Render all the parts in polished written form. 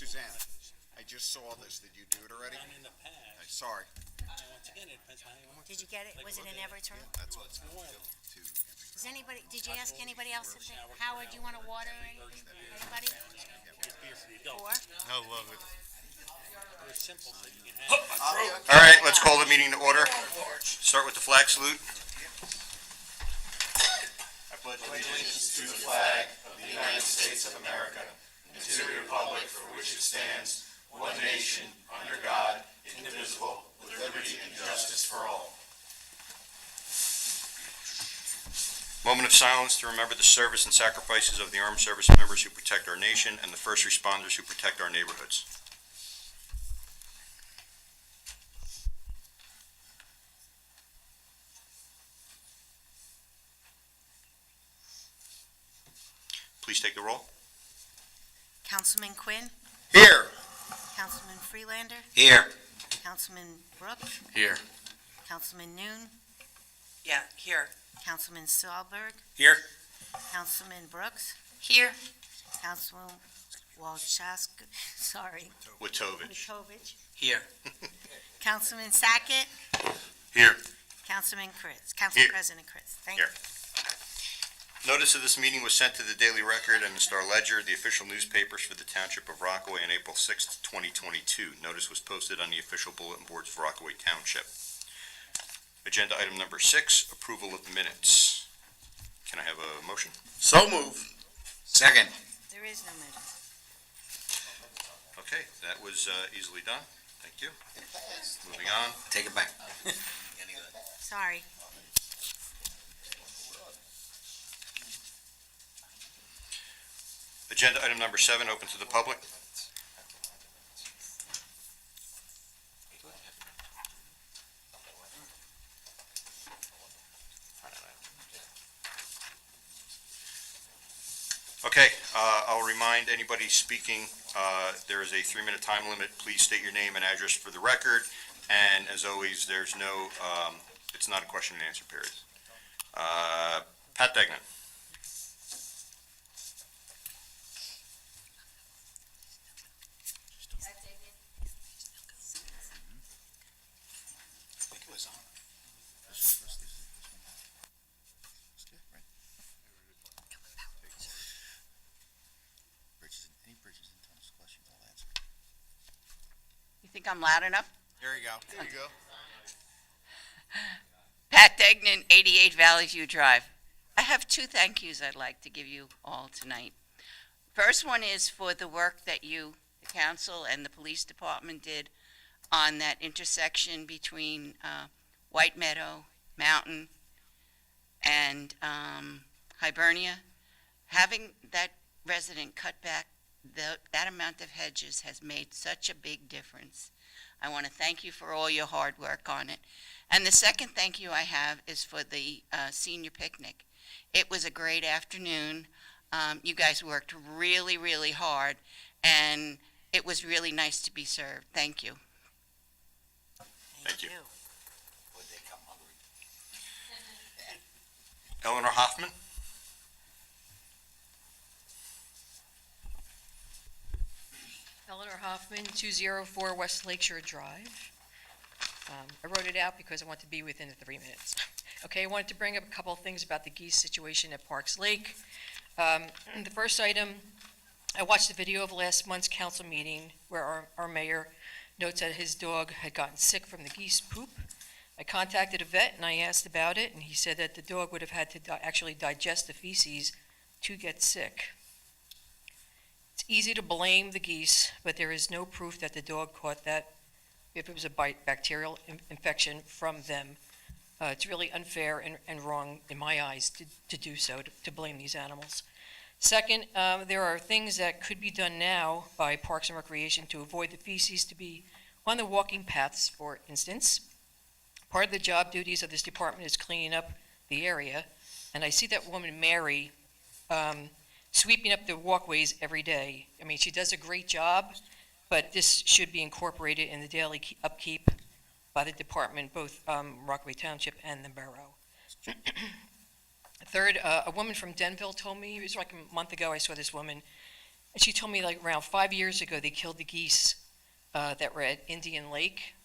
Suzanne, I just saw this. Did you do it already? Done in the past. Sorry. And once again, it depends on how you want. Did you get it? Was it an Everturn? That's what it's going to do. Does anybody, did you ask anybody else if they, Howard, do you want a water or anything? Anybody? Four? I love it. It's simple, so you can have. All right, let's call the meeting to order. Start with the flag salute. I pledge allegiance to the flag of the United States of America and to the republic for which it stands, one nation, under God, indivisible, with liberty and justice for all. Moment of silence to remember the service and sacrifices of the armed service members who protect our nation and the first responders who protect our neighborhoods. Please take the roll. Councilman Quinn? Here. Councilman Freelander? Here. Councilman Brooks? Here. Councilman Noon? Yeah, here. Councilman Stahlberg? Here. Councilman Brooks? Here. Councilman Walczak, sorry, Witovich. Witovich? Here. Councilman Sackett? Here. Councilman Chris, Council Here. President Chris, thank Here. you. Notice of this meeting was sent to the Daily Record and the Star-Ledger, the official newspapers for the Township of Rockaway, on April 6th, 2022. Notice was posted on the official bulletin boards for Rockaway Township. Agenda item number 6, approval of the minutes. Can I have a motion? So move. Second. There is no minute. Okay, that was easily done. Thank you. Moving on. Take it back. Sorry. Agenda item number 7, open to the public. Okay, I'll remind anybody speaking, there is a 3-minute time limit. Please state your name and address for the record. And as always, there's no, it's not a question and answer period. Pat Degnan. You think I'm loud enough? There you go. There you go. Pat Degnan, 88 Valley View Drive. I have 2 thank yous I'd like to give you all tonight. First one is for the work that you, the council, and the police department did on that intersection between White Meadow, Mountain, and Hibernia. Having that resident cut back that amount of hedges has made such a big difference. I want to thank you for all your hard work on it. And the second thank you I have is for the senior picnic. It was a great afternoon. You guys worked really, really hard, and it was really nice to be served. Thank you. Thank you. Eleanor Hoffman. Eleanor Hoffman, 204 West Lakeshore Drive. I wrote it out because I want to be within the 3 minutes. Okay, I wanted to bring up a couple of things about the geese situation at Parks Lake. The first item, I watched the video of last month's council meeting where our mayor notes that his dog had gotten sick from the geese poop. I contacted a vet and I asked about it, and he said that the dog would have had to actually digest the feces to get sick. It's easy to blame the geese, but there is no proof that the dog caught that, if it was a bacterial infection from them. It's really unfair and wrong in my eyes to do so, to blame these animals. Second, there are things that could be done now by Parks and Recreation to avoid the feces to be on the walking paths, for instance. Part of the job duties of this department is cleaning up the area, and I see that woman, Mary, sweeping up the walkways every day. I mean, she does a great job, but this should be incorporated in the daily upkeep by the department, both Rockaway Township and the borough. Third, a woman from Denville told me, it was like a month ago, I saw this woman And she told me like around 5 years ago, they killed the geese that were at Indian Lake.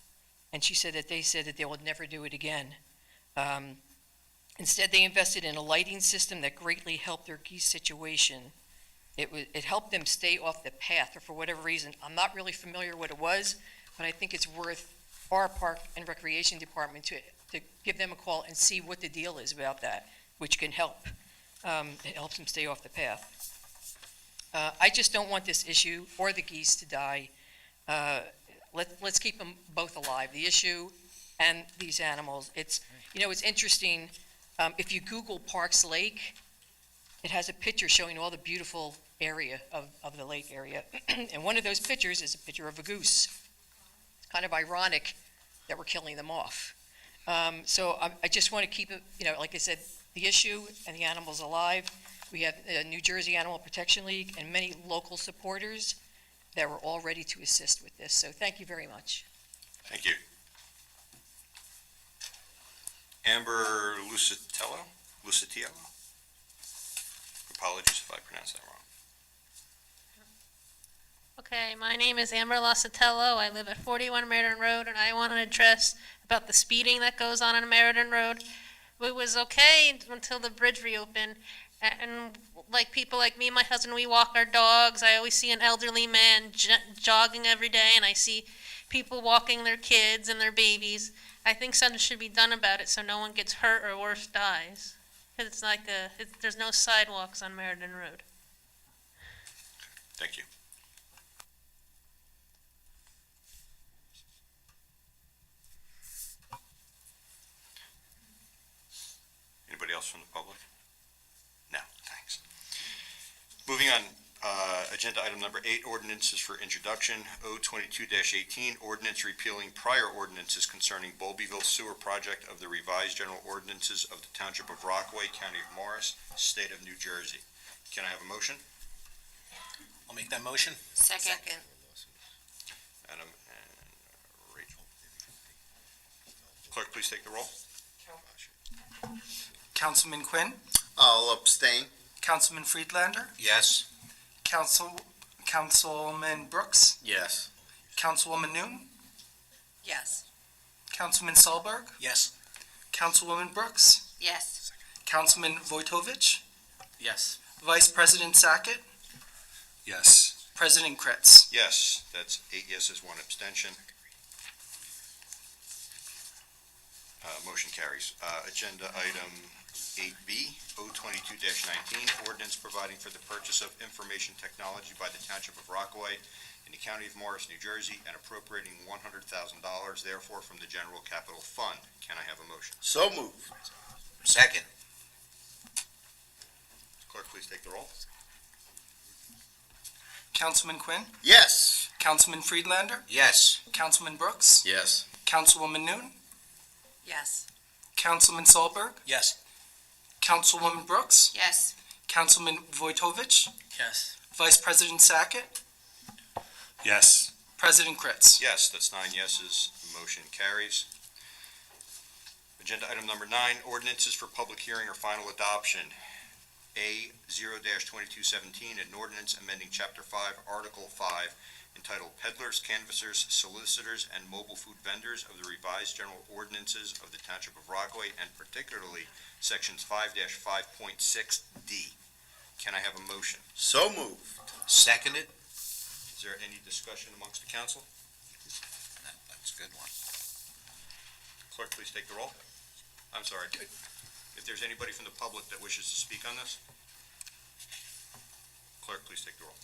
And she said that they would never do it again. Instead, they invested in a lighting system that greatly helped their geese situation. It helped them stay off the path, or for whatever reason. I'm not really familiar what it was, but I think it's worth our Park and Recreation Department to give them a call and see what the deal is about that, which can help. It helps them stay off the path. I just don't want this issue or the geese to die. Let's keep them both alive, the issue and these animals. It's interesting, if you Google Parks Lake, it has a picture showing all the beautiful area of the lake area. And one of those pictures is a picture of a goose. It's kind of ironic that we're killing them off. So I just want to keep it, like I said, the issue and the animals alive. We have the New Jersey Animal Protection League and many local supporters that were all ready to assist with this. So thank you very much. Thank you. Amber Lucitello? Apologies if I pronounced that wrong. Okay, my name is Amber Lasatello. I live at 41 Meriden Road, and I want to address about the speeding that goes on Meriden Road. It was okay until the bridge reopened, and like people like me and my husband, we walk our dogs. I always see an elderly man jogging every day, and I see people walking their kids and their babies. I think something should be done about it so no one gets hurt or worse dies. 'Cause it's like there's no sidewalks on Meriden Road. Thank you. Anybody else from the public? No, thanks. Moving on, agenda item number 8, ordinances for introduction. O22-18, ordinance repealing prior ordinances concerning Bolbyville Sewer Project of the revised general ordinances of the Township of Rockaway, County of Morris, State of New Jersey. Can I have a motion? I'll make that motion. Second. Adam and Rachel. Clerk, please take the roll. Councilman Quinn, I'll abstain. Councilman Friedlander, Yes. Councilman Brooks, Yes. Councilwoman Noon, Yes. Councilman Solberg, Yes. Councilwoman Brooks, Yes. Councilman Vojtovich, Yes. Vice President Sackett, Yes. President Kretz. Yes, that's 8 yeses, 1 abstention. Motion carries. Agenda item 8B, O22-19, ordinance providing for the purchase of information technology by the Township of Rockaway in the County of Morris, New Jersey, and appropriating $100,000 therefore from the General Capital Fund. Can I have a motion? So moved. Second. Clerk, please take the roll. Councilman Quinn, Yes. Councilman Friedlander, Yes. Councilman Brooks, Yes. Councilwoman Noon, Yes. Councilman Solberg, Yes. Councilwoman Brooks, Yes. Councilman Vojtovich, Yes. Vice President Sackett, Yes. President Kretz. Yes, that's 9 yeses, motion carries. Agenda item number 9, ordinances for public hearing or final adoption. A 0-2217, an ordinance amending Chapter 5, Article 5, entitled Peddlers, Canvassers, Solicitors, and Mobile Food Vendors of the revised general ordinances of the Township of Rockaway, and particularly Sections 5-5.6D. Can I have a motion? So moved. Seconded. Is there any discussion amongst the council? That's a good one. Clerk, please take the roll. I'm sorry. If there's anybody from the public that wishes to speak on this, clerk, please take the roll.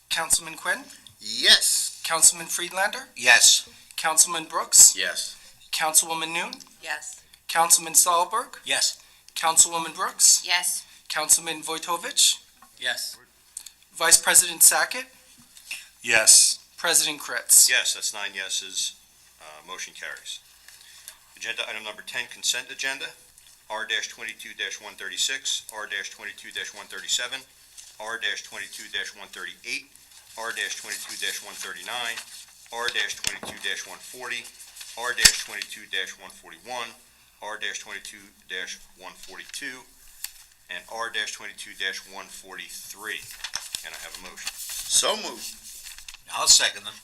Councilman Quinn, Yes. Councilman Friedlander, Yes. Councilman Brooks, Yes. Councilwoman Noon, Yes. Councilman Solberg, Yes. Councilwoman Brooks, Yes. Councilman Vojtovich, Yes. Vice President Sackett, Yes. President Kretz. Yes, that's 9 yeses, motion carries. Agenda item number 10, consent agenda, R-22-136, R-22-137, R-22-138, R-22-139, R-22-140, R-22-141, R-22-142, and R-22-143. Can I have a motion? So moved. I'll second them.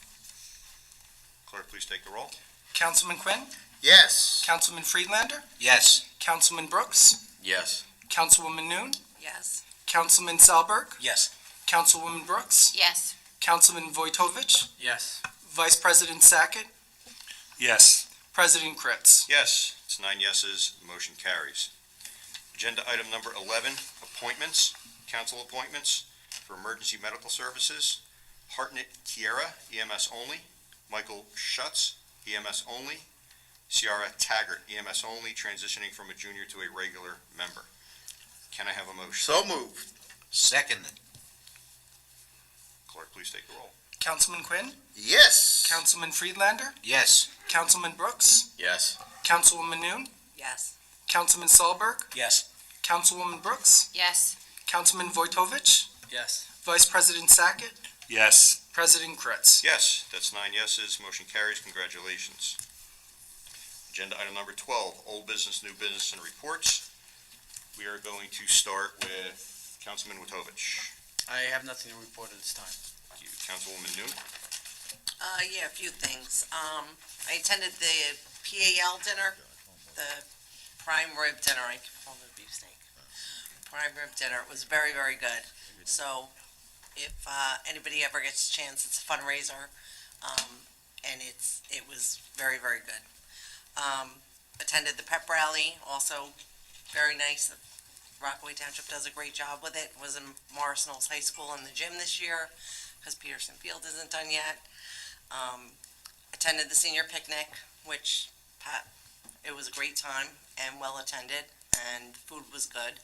Clerk, please take the roll. Councilman Quinn, Yes. Councilman Friedlander, Yes. Councilman Brooks, Yes. Councilwoman Noon, Yes. Councilman Salberg, Yes. Councilwoman Brooks, Yes. Councilman Vojtovich, Yes. Vice President Sackett, Yes. President Kritz. Yes, it's 9 yeses, motion carries. Agenda item number 11, appointments, council appointments for emergency medical services. Hartnett Kiera, EMS only. Michael Schutz, EMS only. Ciara Taggart, EMS only, transitioning from a junior to a regular member. Can I have a motion? So moved. Second. Clerk, please take the roll. Councilman Quinn, Yes. Councilman Friedlander, Yes. Councilman Brooks, Yes. Councilwoman Noon, Yes. Councilman Salberg, Yes. Councilwoman Brooks, Yes. Councilman Vojtovich, Yes. Vice President Sackett, Yes. President Kritz. Yes, that's 9 yeses, motion carries, congratulations. Agenda item number 12, old business, new business, and reports. We are going to start with Councilman Witovich. I have nothing to report at this time. Thank you. Councilwoman Noon? Yeah, a few things. I attended the PAL dinner, the prime rib dinner, I call it beefsteak. Prime rib dinner, it was very, very good. So, if, anybody ever gets a chance, it's a fundraiser, and it was very, very good. Attended the Pep Rally, also very nice. Rockaway Township does a great job with it. Was in Morris Knowles High School in the gym this year, because Peterson Field isn't done yet. Attended the senior picnic, which, it was a great time and well attended, and food was good.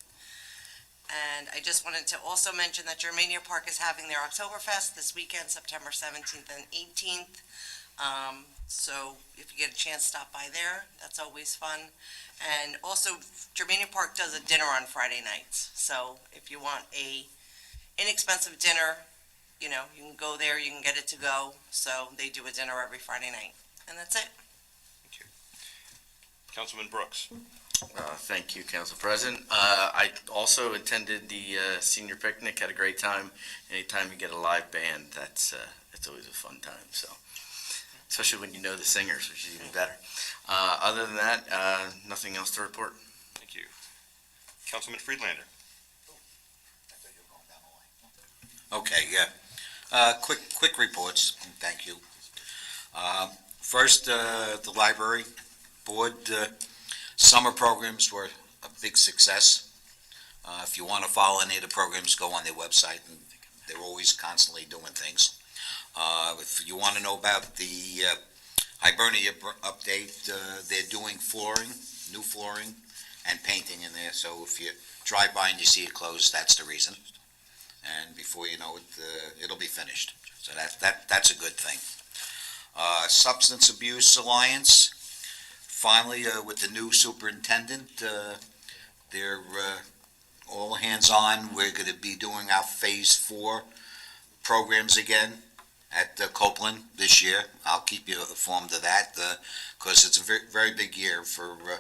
And I just wanted to also mention that Germania Park is having their Oktoberfest this weekend, September 17th and 18th. So if you get a chance, stop by there. That's always fun. And also, Germania Park does a dinner on Friday nights. So if you want a inexpensive dinner, you know, you can go there, you can get it to go. So they do a dinner every Friday night. And that's it. Thank you. Councilman Brooks? Thank you, Council President. I also attended the senior picnic, had a great time. Anytime you get a live band, it's always a fun time, so. Especially when you know the singers, which is even better. Other than that, nothing else to report. Thank you. Councilman Friedlander? Okay, yeah. Quick reports, and thank you. First, the library board, summer programs were a big success. If you want to follow any of the programs, go on their website, and they're always constantly doing things. If you want to know about the Hibernia update, they're doing flooring, new flooring, and painting in there, so if you drive by and you see it closed, that's the reason. And before you know it, it'll be finished. So that's a good thing. Substance Abuse Alliance, finally, with the new superintendent, they're all hands-on. We're going to be doing our Phase 4 programs again at Copeland this year. I'll keep you informed of that, because it's a very, very big year for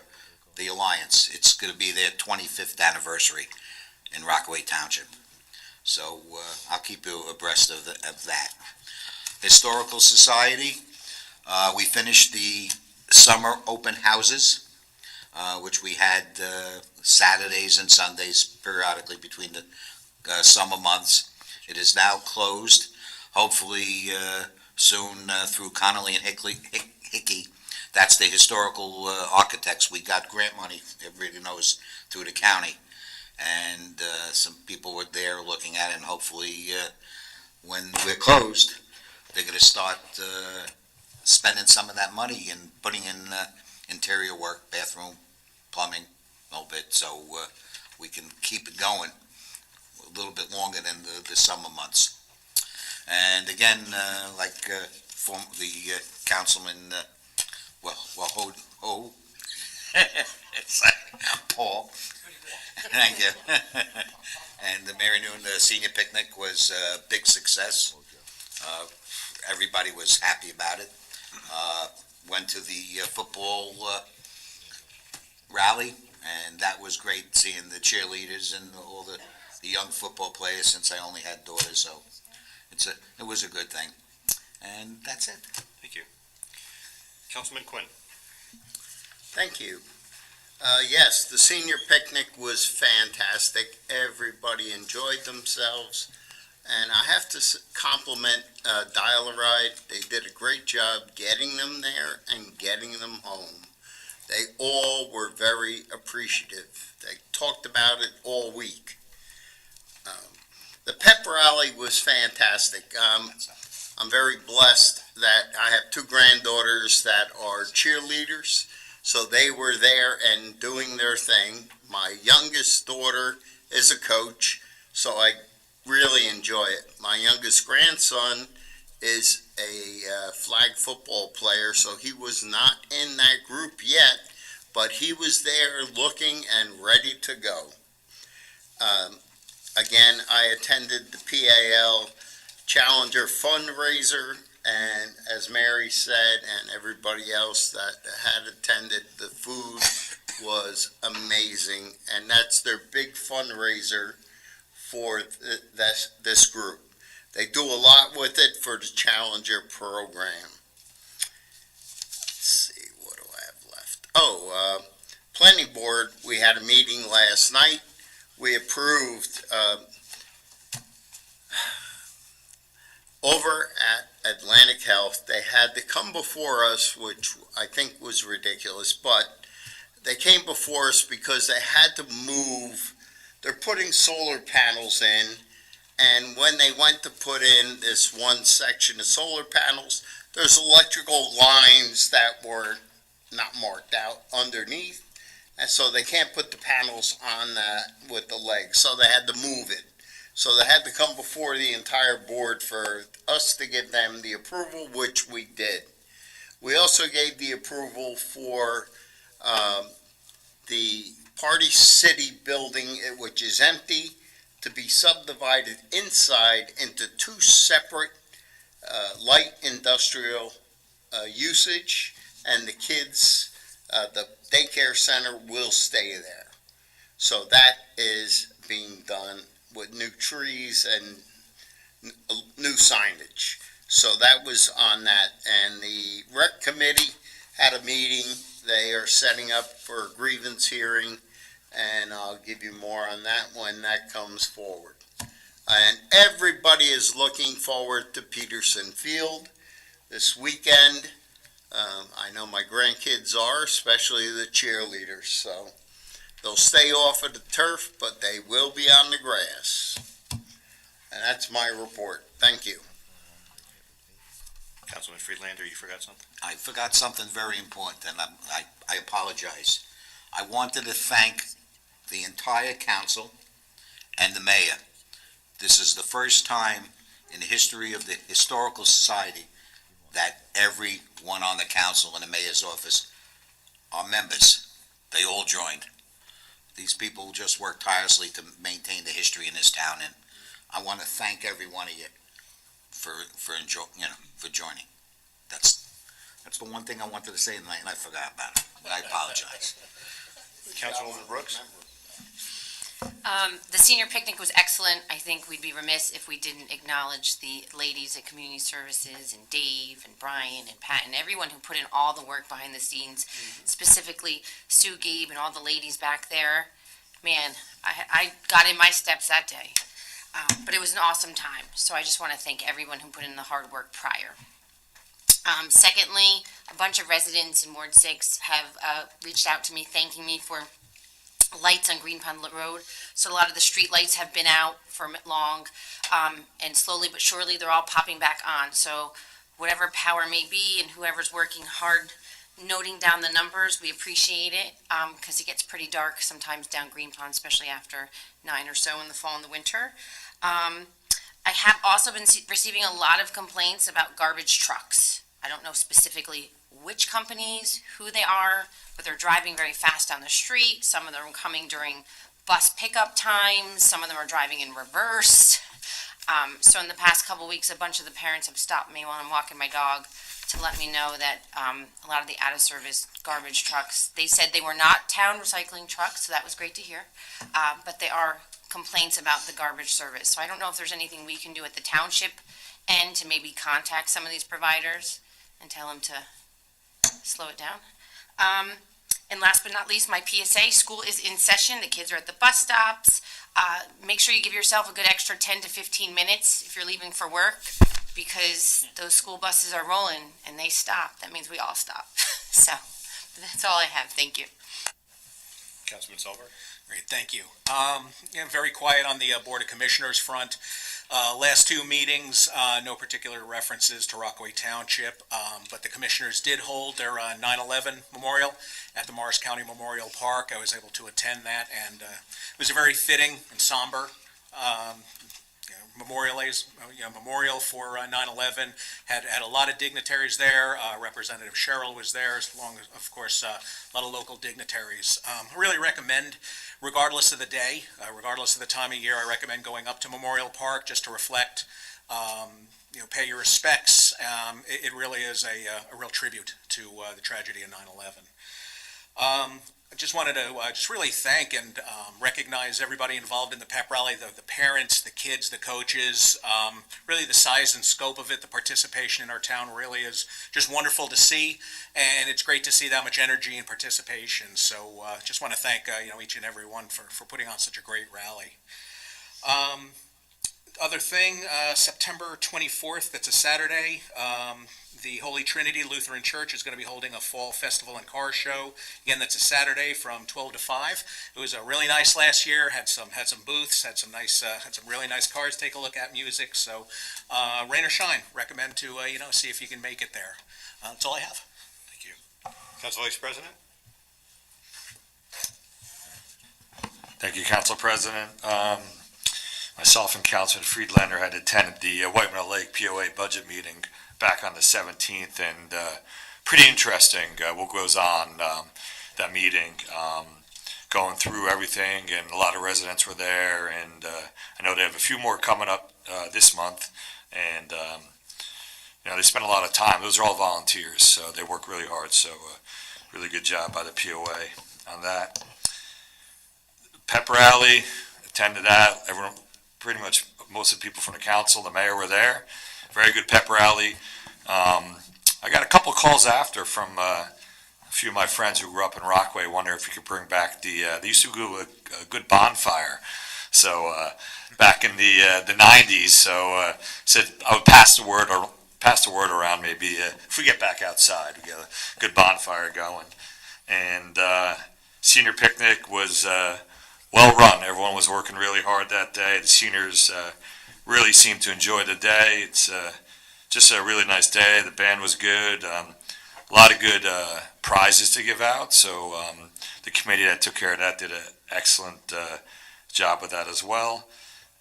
the Alliance. It's going to be their 25th anniversary in Rockaway Township. So I'll keep you abreast of that. Historical Society, we finished the summer open houses, which we had Saturdays and Sundays periodically between the summer months. It is now closed. Hopefully soon through Connolly and Hickey. That's the historical architects. We got grant money, everybody knows, through the county. And some people were there looking at it, and hopefully when we're closed, they're going to start spending some of that money and putting in interior work, bathroom, plumbing, a little bit, so we can keep it going a little bit longer than the summer months. And again, like the councilman, Paul, thank you. And the Mary Noon Senior Picnic was a big success. Everybody was happy about it. Went to the football rally, and that was great seeing the cheerleaders and all the young football players, since I only had daughters, so it was a good thing. And that's it. Thank you. Councilman Quinn. Thank you. Yes, the senior picnic was fantastic. Everybody enjoyed themselves. And I have to compliment Dial-A-Ride. They did a great job getting them there and getting them home. They all were very appreciative. They talked about it all week. The Pep Rally was fantastic. I'm very blessed that I have two granddaughters that are cheerleaders, so they were there and doing their thing. My youngest daughter is a coach, so I really enjoy it. My youngest grandson is a flag football player, so he was not in that group yet, but he was there looking and ready to go. Again, I attended the PAL Challenger fundraiser, and as Mary said, and everybody else that had attended, the food was amazing, and that's their big fundraiser for this group. They do a lot with it for the Challenger program. Let's see, what do I have left? Planning Board, we had a meeting last night. We approved over at Atlantic Health, they had to come before us, which I think was ridiculous, but they came before us because they had to move. They're putting solar panels in, and when they went to put in this one section of solar panels, there's electrical lines that were not marked out underneath, and so they can't put the panels on with the legs, so they had to move it. So they had to come before the entire board for us to give them the approval, which we did. We also gave the approval for the Party City building, which is empty, to be subdivided inside into two separate light industrial usage, and the kids, the daycare center will stay there. So that is being done with new trees and new signage. So that was on that. And the rec committee had a meeting. They are setting up for a grievance hearing, and I'll give you more on that when that comes forward. And everybody is looking forward to Peterson Field this weekend. I know my grandkids are, especially the cheerleaders, so they'll stay off of the turf, but they will be on the grass. And that's my report. Thank you. Councilman Friedlander, you forgot something? I forgot something very important, and I apologize. I wanted to thank the entire council and the mayor. This is the first time in the history of the Historical Society that everyone on the council and the mayor's office are members. They all joined. These people just work tirelessly to maintain the history in this town, and I want to thank every one of you for joining. That's the one thing I wanted to say tonight, and I forgot about it. I apologize. Councilwoman Brooks? The senior picnic was excellent. I think we'd be remiss if we didn't acknowledge the ladies at Community Services and Dave and Brian and Pat and everyone who put in all the work behind the scenes, specifically Sue, Gabe, and all the ladies back there. Man, I got in my steps that day. But it was an awesome time, so I just want to thank everyone who put in the hard work prior. Secondly, a bunch of residents in Ward 6 have reached out to me thanking me for lights on Green Pond Road. So a lot of the street lights have been out for long, and slowly but surely they're all popping back on. So whatever power may be and whoever's working hard noting down the numbers, we appreciate it, because it gets pretty dark sometimes down Green Pond, especially after 9 or so in the fall and the winter. I have also been receiving a lot of complaints about garbage trucks. I don't know specifically which companies, who they are, but they're driving very fast down the street. Some of them are coming during bus pickup times. Some of them are driving in reverse. So in the past couple weeks, a bunch of the parents have stopped me while I'm walking my dog to let me know that a lot of the out-of-service garbage trucks. They said they were not town recycling trucks, so that was great to hear. But they are complaints about the garbage service. So I don't know if there's anything we can do at the township end to maybe contact some of these providers and tell them to slow it down. And last but not least, my PSA, school is in session. The kids are at the bus stops. Make sure you give yourself a good extra 10 to 15 minutes if you're leaving for work, because those school buses are rolling and they stop. That means we all stop. So that's all I have. Thank you. Councilman Sullivan? Great, thank you. Very quiet on the Board of Commissioners front. Last two meetings, no particular references to Rockaway Township, but the commissioners did hold their 9/11 memorial at the Morris County Memorial Park. I was able to attend that, and it was a very fitting and somber memorial for 9/11. Had a lot of dignitaries there. Representative Sherrill was there, as long as, of course, a lot of local dignitaries. I really recommend, regardless of the day, regardless of the time of year, I recommend going up to Memorial Park just to reflect, pay your respects. It really is a real tribute to the tragedy of 9/11. I just wanted to just really thank and recognize everybody involved in the Pep Rally, the parents, the kids, the coaches. Really the size and scope of it, the participation in our town really is just wonderful to see, and it's great to see that much energy and participation. So just want to thank each and every one for putting on such a great rally. Other thing, September 24th, that's a Saturday, the Holy Trinity Lutheran Church is going to be holding a fall festival and car show. Again, that's a Saturday from 12 to 5. It was really nice last year. Had some booths, had some really nice cars. Take a look at music. So, rain or shine, recommend to see if you can make it there. That's all I have. Thank you. Council Vice President? Thank you, Council President. Myself and Councilman Friedlander had attended the White Mill Lake POA budget meeting back on the 17th, and pretty interesting what goes on that meeting, going through everything, and a lot of residents were there, and I know they have a few more coming up this month, and they spend a lot of time. Those are all volunteers, so they work really hard, so really good job by the POA on that. Pep Rally, attended that. Everyone, pretty much most of the people from the council, the mayor were there. Very good pep rally. I got a couple calls after from a few of my friends who grew up in Rockaway, wonder if you could bring back they used to do a good bonfire. So back in the 90s, so said I would pass the word around, maybe if we get back outside, we get a good bonfire going. And senior picnic was well run. Everyone was working really hard that day. The seniors really seemed to enjoy the day. It's just a really nice day. The band was good. A lot of good prizes to give out. So the committee that took care of that did an excellent job with that as well.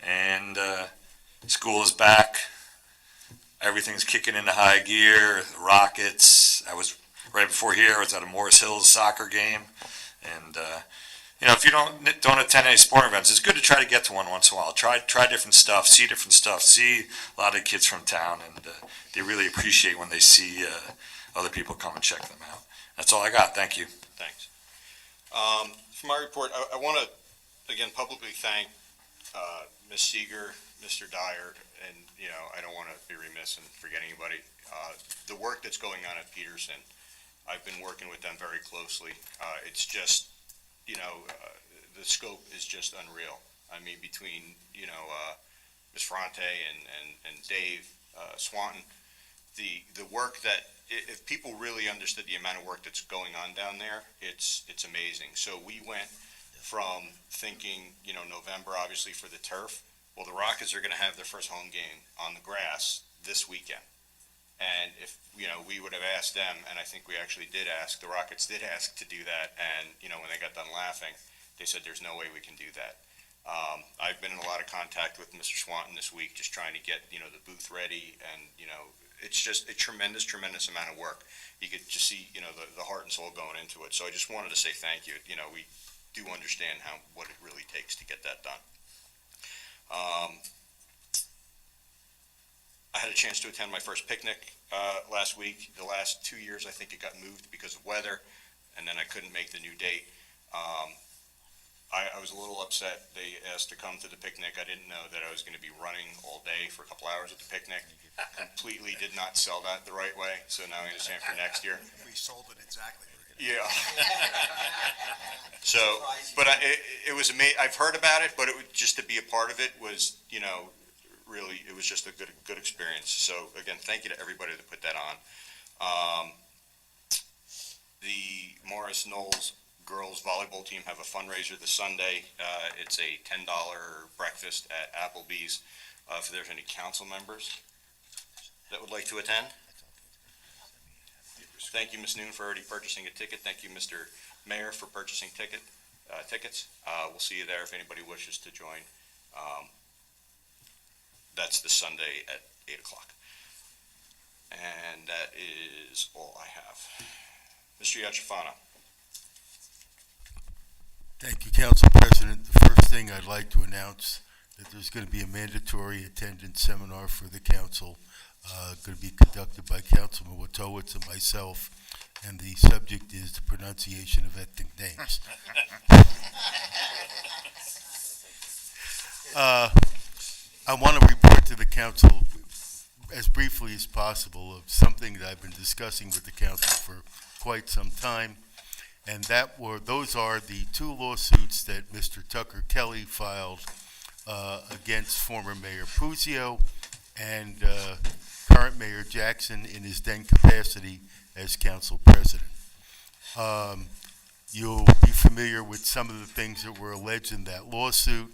And school is back. Everything's kicking into high gear. The Rockets. I was right before here. I was at a Morris Hills soccer game, and if you don't attend any sporting events, it's good to try to get to one once in a while. Try different stuff, see a lot of kids from town, and they really appreciate when they see other people come and check them out. That's all I got. Thank you. Thanks. For my report, I want to, again, publicly thank Ms. Seeger, Mr. Dyer, and, I don't want to be remiss in forgetting anybody. The work that's going on at Peterson, I've been working with them very closely. It's just, the scope is just unreal. I mean, between, Ms. Fronte and Dave Swanton, the work that, if people really understood the amount of work that's going on down there, it's amazing. So we went from thinking, November, obviously, for the turf. Well, the Rockets are going to have their first home game on the grass this weekend. And if, we would have asked them, and I think we actually did ask, the Rockets did ask to do that, and, when they got done laughing, they said there's no way we can do that. I've been in a lot of contact with Mr. Swanton this week, just trying to get, the booth ready, and, it's just a tremendous amount of work. You could just see, the heart and soul going into it. So I just wanted to say thank you. We do understand what it really takes to get that done. I had a chance to attend my first picnic last week. The last 2 years, I think it got moved because of weather. and then I couldn't make the new date. I was a little upset. They asked to come to the picnic. I didn't know that I was going to be running all day for a couple hours at the picnic. Completely did not sell that the right way, so now I understand for next year. We sold it exactly. Yeah. So, but it was amazing. I've heard about it, but it was, just to be a part of it was, you know, really, it was just a good experience. So again, thank you to everybody that put that on. The Morris Knowles girls volleyball team have a fundraiser this Sunday. It's a $10 breakfast at Applebee's. If there's any council members that would like to attend. Thank you, Ms. Noon, for already purchasing a ticket. Thank you, Mr. Mayor, for purchasing tickets. We'll see you there if anybody wishes to join. That's this Sunday at 8 o'clock. And that is all I have. Mr. Yachafano. Thank you, Council President. The first thing I'd like to announce that there's going to be a mandatory attendance seminar for the council, going to be conducted by Councilman Wojtowicz and myself, and the subject is the pronunciation of ethnic names. I want to report to the council as briefly as possible of something that I've been discussing with the council for quite some time, and those are the two lawsuits that Mr. Tucker Kelly filed against former Mayor Puzio and current Mayor Jackson in his then capacity as council president. You'll be familiar with some of the things that were alleged in that lawsuit,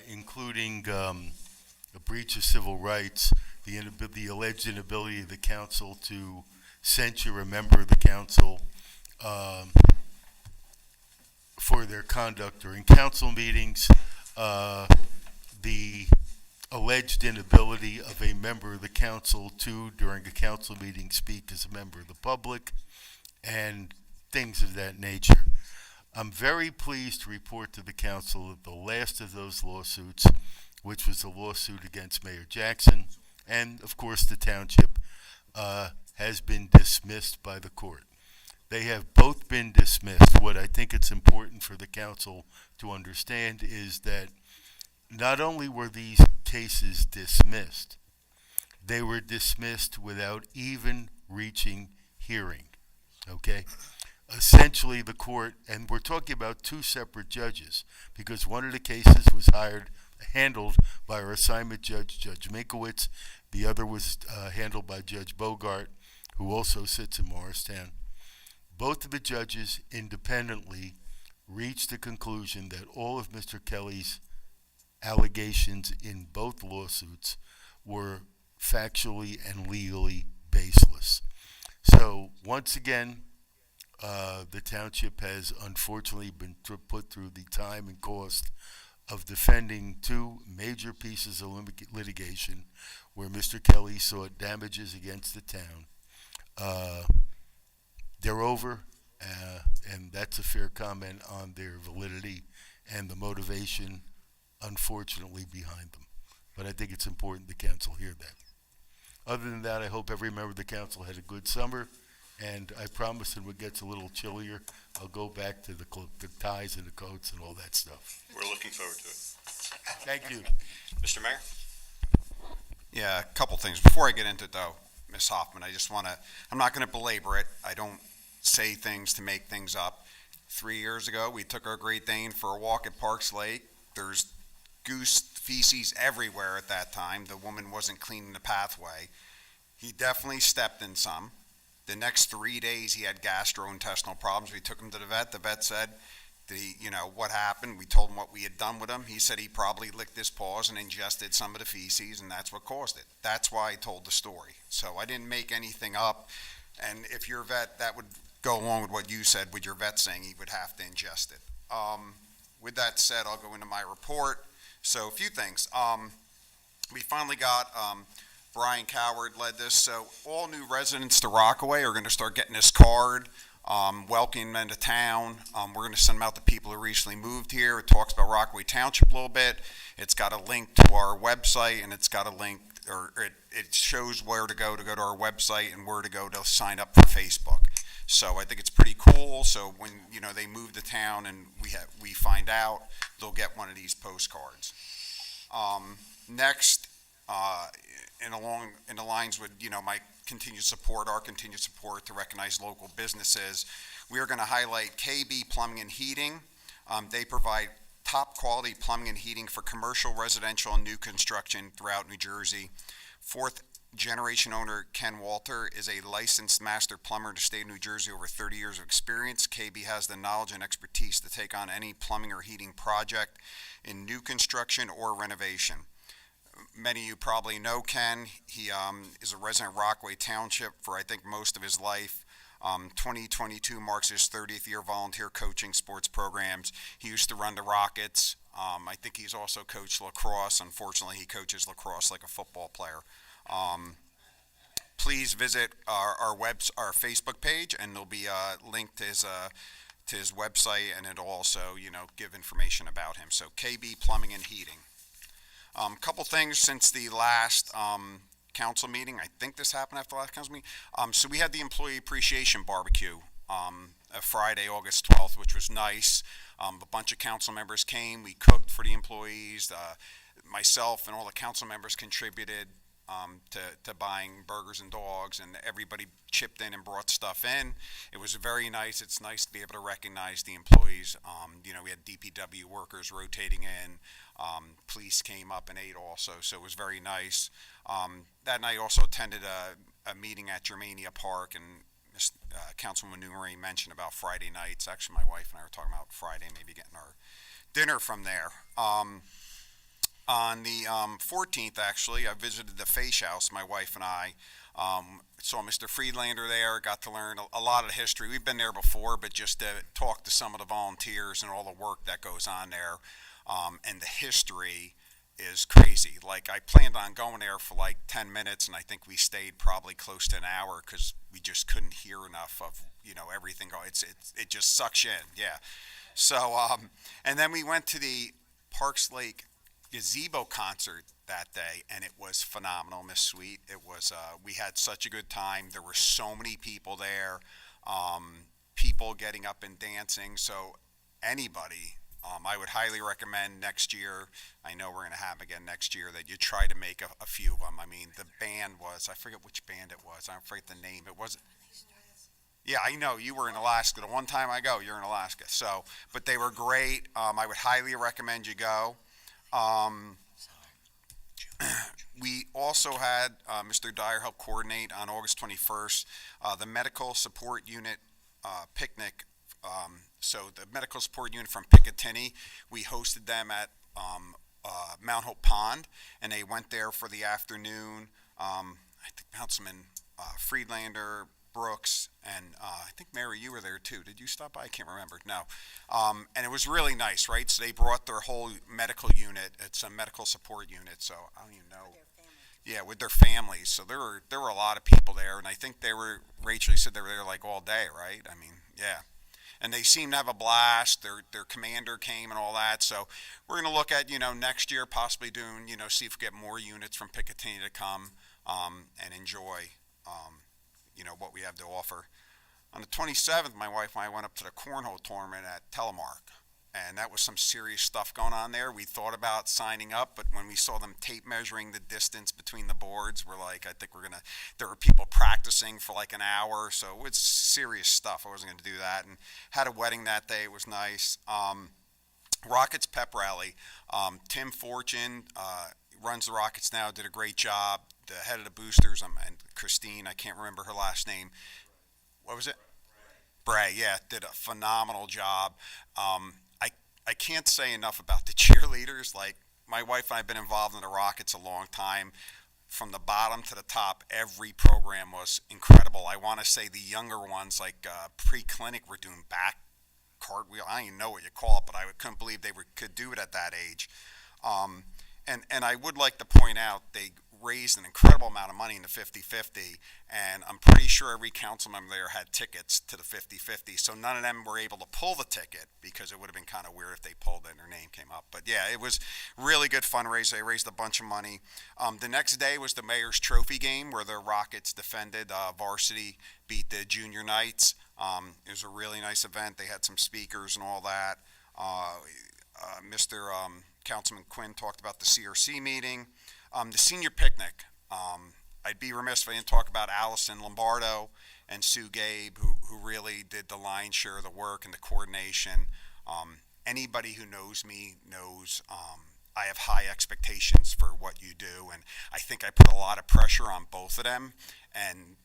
including a breach of civil rights, the alleged inability of the council to censure a member of the council for their conduct during council meetings, the alleged inability of a member of the council to, during a council meeting, speak as a member of the public, and things of that nature. I'm very pleased to report to the council that the last of those lawsuits, which was the lawsuit against Mayor Jackson, and of course the township, has been dismissed by the court. They have both been dismissed. What I think it's important for the council to understand is that not only were these cases dismissed, they were dismissed without even reaching hearing, okay? Essentially, the court, and we're talking about two separate judges, because one of the cases was handled by our assignment judge, Judge Minkowitz. The other was handled by Judge Bogart, who also sits in Morristown. Both of the judges independently reached the conclusion that all of Mr. Kelly's allegations in both lawsuits were factually and legally baseless. So once again, the township has unfortunately been put through the time and cost of defending two major pieces of litigation where Mr. Kelly sought damages against the town. They're over, and that's a fair comment on their validity and the motivation, unfortunately, behind them. But I think it's important the council hear that. Other than that, I hope every member of the council had a good summer, and I promise when it gets a little chillier, I'll go back to the ties and the coats and all that stuff. We're looking forward to it. Thank you. Mr. Mayor? Yeah, a couple things. Before I get into it, though, Ms. Hoffman, I'm not going to belabor it. I don't say things to make things up. 3 years ago, we took our Great Dane for a walk at Parks Lake. There's goose feces everywhere at that time. The woman wasn't cleaning the pathway. He definitely stepped in some. The next 3 days, he had gastrointestinal problems. We took him to the vet. The vet said, what happened? We told him what we had done with him. He said he probably licked his paws and ingested some of the feces, and that's what caused it. That's why I told the story. So I didn't make anything up. And if you're a vet, that would go along with what you said, with your vet saying he would have to ingest it. With that said, I'll go into my report. So a few things. We finally got Brian Coward led this. So all new residents to Rockaway are going to start getting this card, welcoming them to town. We're going to send them out to people who recently moved here. It talks about Rockaway Township a little bit. It's got a link to our website, and it's got a link, or it shows where to go to our website and where to go to sign up for Facebook. So I think it's pretty cool. So when, they move to town and we find out, they'll get one of these postcards. Next, in the lines with, my continued support, our continued support to recognize local businesses, we are going to highlight KB Plumbing and Heating. They provide top quality plumbing and heating for commercial, residential, and new construction throughout New Jersey. Fourth generation owner Ken Walter is a licensed master plumber in the state of New Jersey, over 30 years of experience. KB has the knowledge and expertise to take on any plumbing or heating project in new construction or renovation. Many of you probably know Ken. He is a resident of Rockaway Township for, I think, most of his life. 2022 marks his 30th year volunteer coaching sports programs. He used to run the Rockets. I think he's also coached lacrosse. Unfortunately, he coaches lacrosse like a football player. Please visit our Facebook page, and there'll be a link to his website, and it'll also, give information about him. So KB Plumbing and Heating. Couple things since the last council meeting. I think this happened after the last council meeting. So we had the Employee Appreciation Barbecue Friday, August 12th, which was nice. A bunch of council members came. We cooked for the employees. Myself and all the council members contributed to buying burgers and dogs, and everybody chipped in and brought stuff in. It was very nice. It's nice to be able to recognize the employees. We had DPW workers rotating in. Police came up and ate also, so it was very nice. That night also attended a meeting at Germania Park, and Councilwoman Notary mentioned about Friday nights. Actually, my wife and I were talking about Friday, maybe getting our dinner from there. On the 14th, actually, I visited the Face House, my wife and I. Saw Mr. Friedlander there, got to learn a lot of the history. We've been there before, but just to talk to some of the volunteers and all the work that goes on there. And the history is crazy. Like, I planned on going there for like 10 minutes, and I think we stayed probably close to an hour because we just couldn't hear enough of, everything going. It just sucks you in, yeah. So, and then we went to the Parks Lake gazebo concert that day, and it was phenomenal, Miss Sweet. It was, we had such a good time. There were so many people there, people getting up and dancing. So anybody, I would highly recommend next year, I know we're going to have again next year, that you try to make a few of them. I mean, the band was, I forget which band it was. I forget the name. It wasn't. Yeah, I know, you were in Alaska. The one time I go, you're in Alaska. So, but they were great. I would highly recommend you go. We also had Mr. Dyer help coordinate on August 21st the medical support unit picnic. So the medical support unit from Picatinny, we hosted them at Mount Hope Pond, and they went there for the afternoon. I think Councilman Friedlander, Brooks, and I think Mary, you were there too. Did you stop by? I can't remember. No. And it was really nice, right? So they brought their whole medical unit. It's a medical support unit, so I don't even know. Yeah, with their families. So there were a lot of people there, and I think Rachel, you said they were there like all day, right? I mean, yeah. And they seemed to have a blast. Their commander came and all that. So we're going to look at, next year possibly doing, see if we get more units from Picatinny to come and enjoy, what we have to offer. On the 27th, my wife and I went up to the cornhole tournament at Telemark, and that was some serious stuff going on there. We thought about signing up, but when we saw them tape measuring the distance between the boards, we're like, I think there were people practicing for like an hour, so it was serious stuff. I wasn't going to do that, and had a wedding that day. It was nice. Rockets Pep Rally. Tim Fortune runs the Rockets now, did a great job. The head of the boosters, and Christine, I can't remember her last name. What was it? Bray, yeah, did a phenomenal job. I can't say enough about the cheerleaders. Like, my wife and I have been involved in the Rockets a long time. From the bottom to the top, every program was incredible. I want to say the younger ones, like pre-clinic, were doing back cartwheel. I don't even know what you call it, but I couldn't believe they could do it at that age. And I would like to point out they raised an incredible amount of money in the 50-50, and I'm pretty sure every council member there had tickets to the 50-50, so none of them were able to pull the ticket because it would have been kind of weird if they pulled it and their name came up. But yeah, it was really good fundraiser. They raised a bunch of money. The next day was the Mayor's Trophy game where the Rockets defended. Varsity beat the Junior Knights. It was a really nice event. They had some speakers and all that. Mr. Councilman Quinn talked about the CRC meeting. The senior picnic. I'd be remiss if I didn't talk about Allison Lombardo and Sue Gabe, who really did the lion's share of the work and the coordination. Anybody who knows me knows I have high expectations for what you do, and I think I put a lot of pressure on both of them, and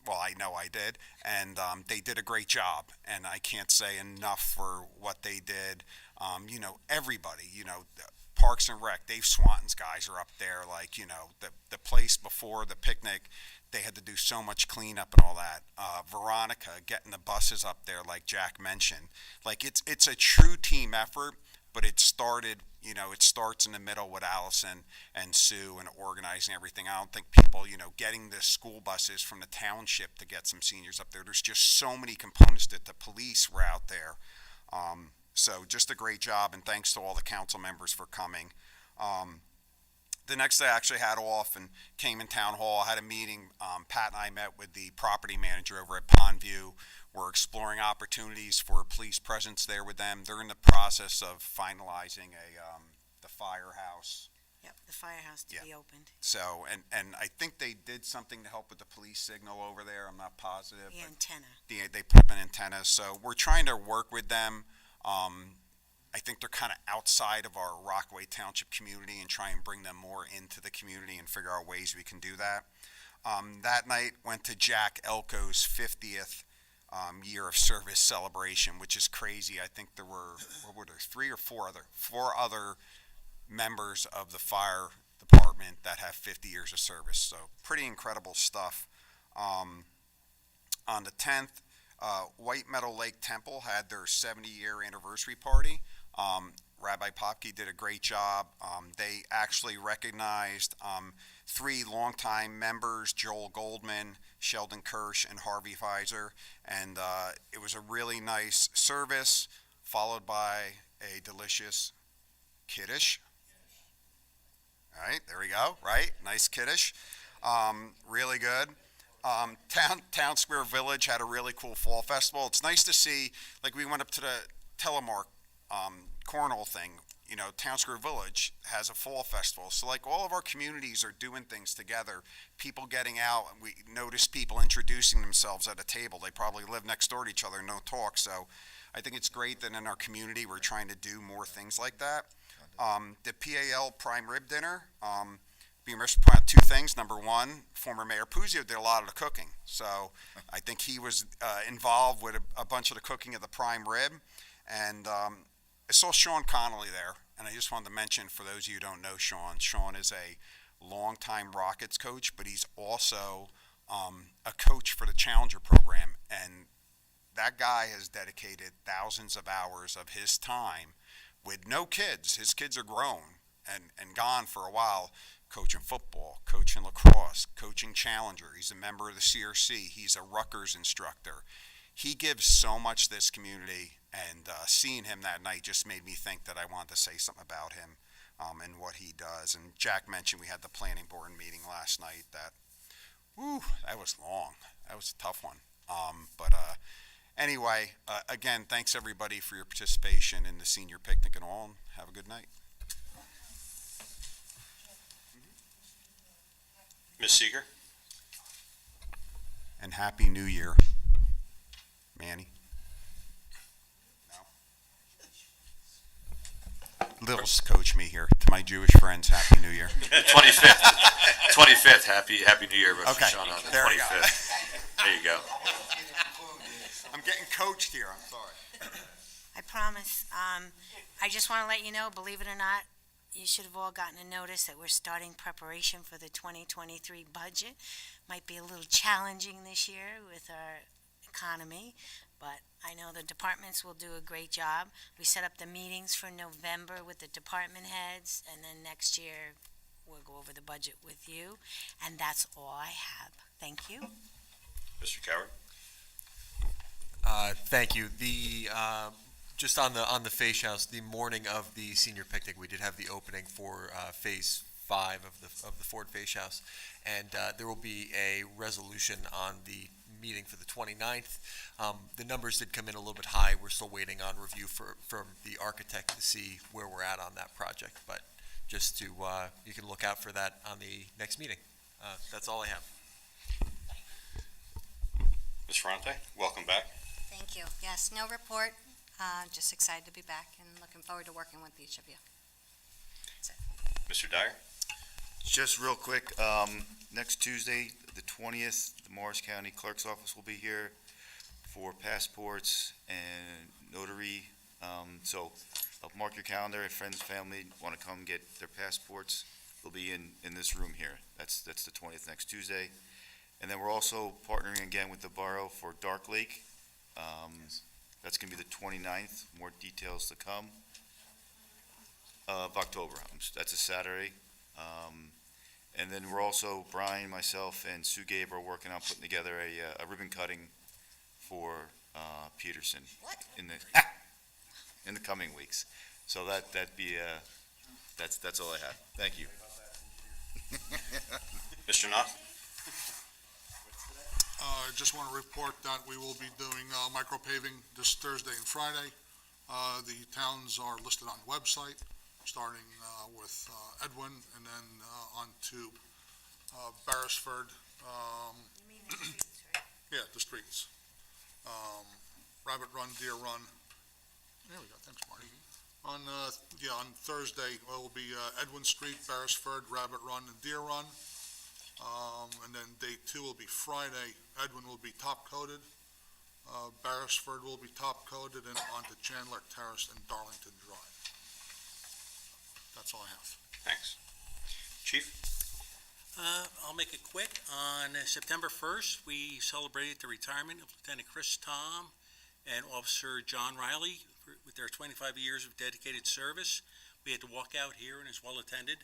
well, I know I did, and they did a great job, and I can't say enough for what they did. Everybody, Parks and Rec, Dave Swanton's guys are up there, like, the place before the picnic, they had to do so much cleanup and all that. Veronica getting the buses up there, like Jack mentioned. Like, it's a true team effort, but it started, it starts in the middle with Allison and Sue and organizing everything. I don't think people, getting the school buses from the township to get some seniors up there. There's just so many components that the police were out there. So just a great job, and thanks to all the council members for coming. The next day I actually had off and came in town hall, had a meeting. Pat and I met with the property manager over at Pondview. We're exploring opportunities for police presence there with them. They're in the process of finalizing the firehouse. Yep, the firehouse to be opened. So, and I think they did something to help with the police signal over there. I'm not positive. The antenna. They put up an antenna. So we're trying to work with them. I think they're kind of outside of our Rockaway Township community and try and bring them more into the community and figure out ways we can do that. That night went to Jack Elko's 50th year of service celebration, which is crazy. I think there were, three or four other members of the fire department that have 50 years of service. So pretty incredible stuff. On the 10th, White Meadow Lake Temple had their 70-year anniversary party. Rabbi Popke did a great job. They actually recognized 3 longtime members, Joel Goldman, Sheldon Kirsch, and Harvey Pfizer, and it was a really nice service, followed by a delicious kiddush. All right, there we go, right? Nice kiddush. Really good. Town Square Village had a really cool fall festival. It's nice to see, like, we went up to the Telemark cornhole thing. Town Square Village has a fall festival. So, like, all of our communities are doing things together. People getting out. We notice people introducing themselves at a table. They probably live next door to each other, no talk. So I think it's great that in our community we're trying to do more things like that. The PAL Prime Rib Dinner, being remiss to point out 2 things. Number one, former Mayor Puzio did a lot of the cooking. So I think he was involved with a bunch of the cooking of the prime rib. And I saw Sean Connolly there, and I just wanted to mention, for those of you who don't know Sean is a longtime Rockets coach, but he's also a coach for the Challenger program. And that guy has dedicated thousands of hours of his time with no kids. His kids are grown and gone for a while, coaching football, coaching lacrosse, coaching Challenger. He's a member of the CRC. He's a Rutgers instructor. He gives so much to this community, and seeing him that night just made me think that I wanted to say something about him and what he does. And Jack mentioned we had the planning board meeting last night. That was long. That was a tough one. Anyway, again, thanks everybody for your participation in the senior picnic and all, and have a good night. Ms. Seeger? And Happy New Year, Manny. Littles coach me here. To my Jewish friends, Happy New Year. 25th. Happy New Year, Rosh Okay, Hashanah on the there we go. 25th. There you go. I'm getting coached here, I'm sorry. I promise. I just want to let you know, believe it or not, you should have all gotten a notice that we're starting preparation for the 2023 budget. Might be a little challenging this year with our economy, but I know the departments will do a great job. We set up the meetings for November with the department heads, and then next year we'll go over the budget with you. And that's all I have. Thank you. Mr. Coward? Thank you. Just on the Face House, the morning of the senior picnic, we did have the opening for Phase 5 of the Ford Face House, and there will be a resolution on the meeting for the 29th. The numbers did come in a little bit high. We're still waiting on review from the architect to see where we're at on that project. But just to, you can look out for that on the next meeting. That's all I have. Ms. Ferrante, welcome back. Thank you. Yes, no report. Just excited to be back and looking forward to working with each of you. Mr. Dyer? Just real quick, next Tuesday, the 20th, the Morris County Clerk's Office will be here for passports and notary. So mark your calendar. If friends, family want to come get their passports, they'll be in this room here. That's the 20th, next Tuesday. And then we're also partnering again with the borough for Dark Lake. That's going to be the 29th. More details to come. Of October. That's a Saturday. And then we're also, Brian, myself, and Sue Gabe are working on putting together a ribbon cutting for Peterson in the coming weeks. So that's all I have. Thank you. Mr. Knopf? I just want to report that we will be doing micro paving this Thursday and Friday. The towns are listed on the website, starting with Edwin and then on to Beresford. You mean the streets, right? Yeah, the streets. Rabbit Run, Deer Run. There we go, thanks, Marty. On Thursday, it will be Edwin Street, Beresford, Rabbit Run, and Deer Run. And then day 2 will be Friday. Edwin will be top-coated. Beresford will be top-coated, and onto Chandler Terrace and Darlington Drive. That's all I have. Thanks. Chief? I'll make it quick. On September 1st, we celebrated the retirement of Lieutenant Chris Tom and Officer John Riley with their 25 years of dedicated service. We had to walk out here and it's well attended.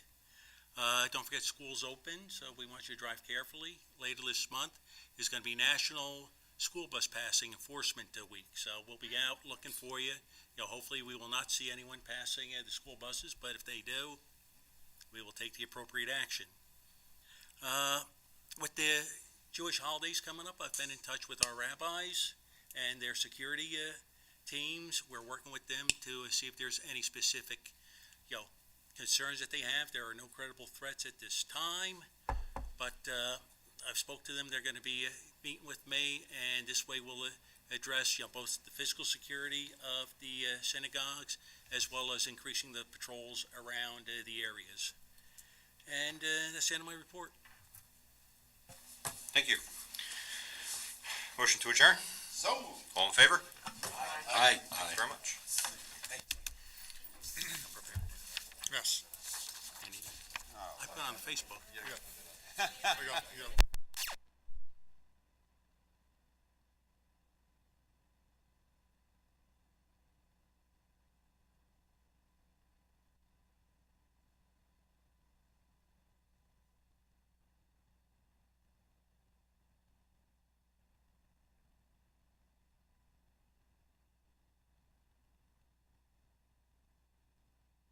Don't forget school's open, so we want you to drive carefully. Later this month is going to be National School Bus Passing Enforcement Week, so we'll be out looking for you. Hopefully we will not see anyone passing the school buses, but if they do, we will take the appropriate action. With the Jewish holidays coming up, I've been in touch with our rabbis and their security teams. We're working with them to see if there's any specific, concerns that they have. There are no credible threats at this time, but I've spoke to them. They're going to be meeting with me, and this way we'll address both the physical security of the synagogues as well as increasing the patrols around the areas. And that's the end of my report. Thank you. Motion to adjourn? So moved. All in favor? Aye. Thank you very much. Yes. I put it on Facebook. Yeah.